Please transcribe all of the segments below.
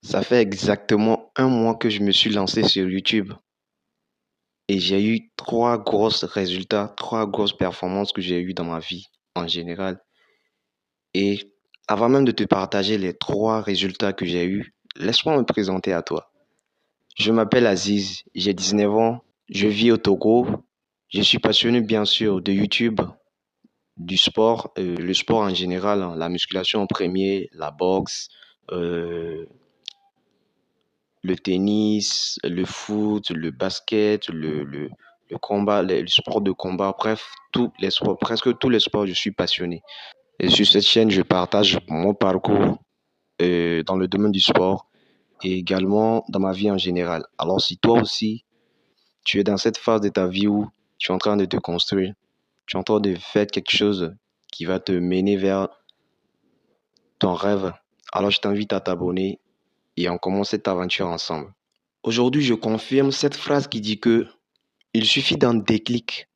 Ça fait exactement un mois que je me suis lancé sur YouTube et j'ai eu trois grosses résultats, trois grosses performances que j'ai eues dans ma vie en général. Et avant même de te partager les trois résultats que j'ai eus, laisse-moi me présenter à toi. Je m'appelle Aziz, j'ai 19 ans, je vis au Togo. Je suis passionné bien sûr de YouTube, du sport, le sport en général, hein, la musculation en premier, la boxe, euh, le tennis, le foot, le basket, le combat, le sport de combat, bref, tous les sports, presque tous les sports, je suis passionné. Et sur cette chaîne, je partage mon parcours dans le domaine du sport et également dans ma vie en général. Alors, si toi aussi, tu es dans cette phase de ta vie où tu es en train de te construire, tu es en train de faire quelque chose qui va te mener vers ton rêve, alors je t'invite à t'abonner et on commence cette aventure ensemble. Aujourd'hui, je confirme cette phrase qui dit que il suffit d'un déclic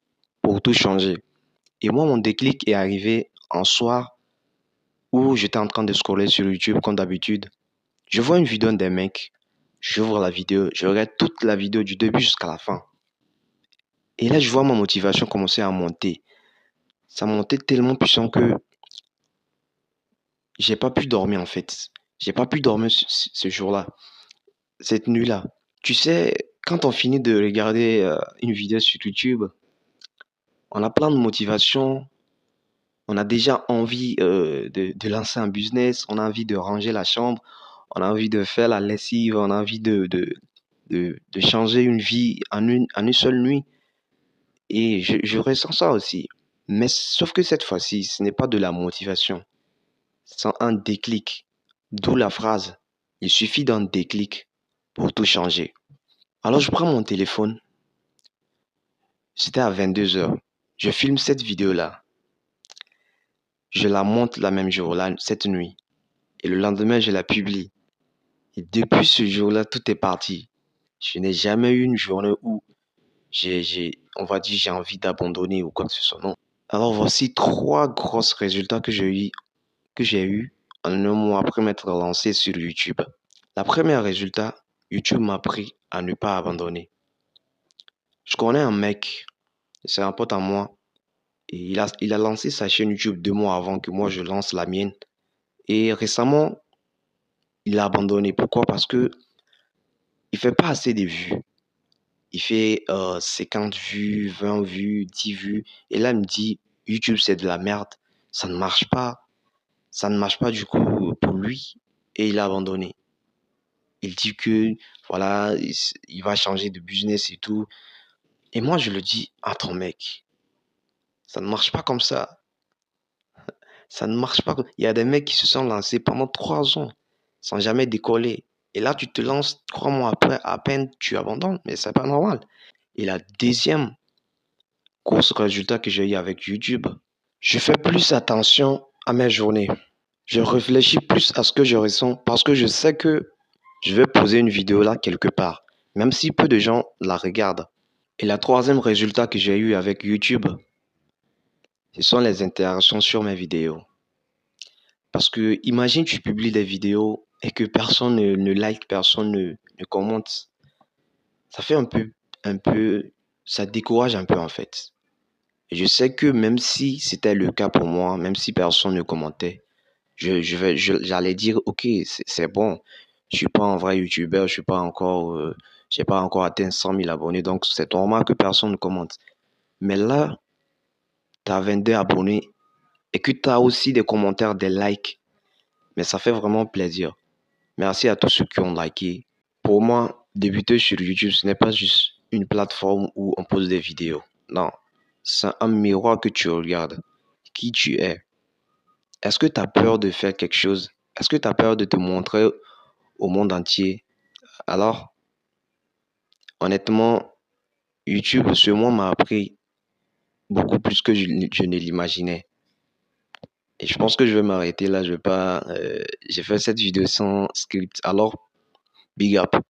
pour tout changer. Et moi, mon déclic est arrivé un soir où j'étais en train de scroller sur YouTube comme d'habitude. Je vois une vidéo d'un mec, j'ouvre la vidéo, je regarde toute la vidéo du début jusqu'à la fin. Et là, je vois ma motivation commencer à monter. Ça montait tellement puissant que j'ai pas pu dormir en fait. J'ai pas pu dormir ce jour-là, cette nuit-là. Tu sais, quand on finit de regarder une vidéo sur YouTube, on a plein de motivation, on a déjà envie de lancer un business, on a envie de ranger la chambre, on a envie de faire la lessive, on a envie de changer une vie en une seule nuit. Et je ressens ça aussi. Mais sauf que cette fois-ci, ce n'est pas de la motivation, c'est un déclic. D'où la phrase, il suffit d'un déclic pour tout changer. Alors je prends mon téléphone, c'était à 22 heures. Je filme cette vidéo-là. Je la monte la même jour, là, cette nuit. Et le lendemain, je la publie. Et depuis ce jour-là, tout est parti. Je n'ai jamais eu une journée où on va dire, j'ai envie d'abandonner ou quoi que ce soit. Non. Alors voici trois gros résultats que j'ai eu en un mois après m'être lancé sur YouTube. La première résultat, YouTube m'a appris à ne pas abandonner. Je connais un mec, c'est un pote à moi, et il a lancé sa chaîne YouTube 2 mois avant que moi je lance la mienne. Et récemment, il a abandonné. Pourquoi? Parce que il fait pas assez de vues. Il fait 50 vues, 20 vues, 10 vues. Et là, il me dit, YouTube, c'est de la merde. Ça ne marche pas. Ça ne marche pas du coup pour lui. Et il a abandonné. Il dit que, voilà, il va changer de business et tout. Et moi, je le dis, attends, mec, ça ne marche pas comme ça. Ça ne marche pas. Il y a des mecs qui se sont lancés pendant 3 ans sans jamais décoller. Et là, tu te lances 3 mois après, à peine tu abandonnes. Mais c'est pas normal. Et la deuxième course résultat que j'ai eu avec YouTube, je fais plus attention à mes journées. Je réfléchis plus à ce que je ressens parce que je sais que je vais poser une vidéo là quelque part, même si peu de gens la regardent. Et la troisième résultat que j'ai eu avec YouTube, ce sont les interactions sur mes vidéos. Parce que imagine tu publies des vidéos et que personne ne like, personne ne commente. Ça fait un peu, ça décourage un peu en fait. Et je sais que même si c'était le cas pour moi, même si personne ne commentait, j'allais dire, ok, c'est bon. Je suis pas un vrai YouTuber, j'ai pas encore atteint 100 000 abonnés, donc c'est normal que personne ne commente. Mais là, tu as 22 abonnés et que tu as aussi des commentaires, des likes. Mais ça fait vraiment plaisir. Merci à tous ceux qui ont liké. Pour moi, débuter sur YouTube, ce n'est pas juste une plateforme où on pose des vidéos. Non, c'est un miroir que tu regardes. Qui tu es. Est-ce que tu as peur de faire quelque chose? Est-ce que tu as peur de te montrer au monde entier? Alors, honnêtement, YouTube, ce mois m'a appris beaucoup plus que je ne l'imaginais. Et je pense que je vais m'arrêter là. Je vais pas. J'ai fait cette vidéo sans script. Alors, big up.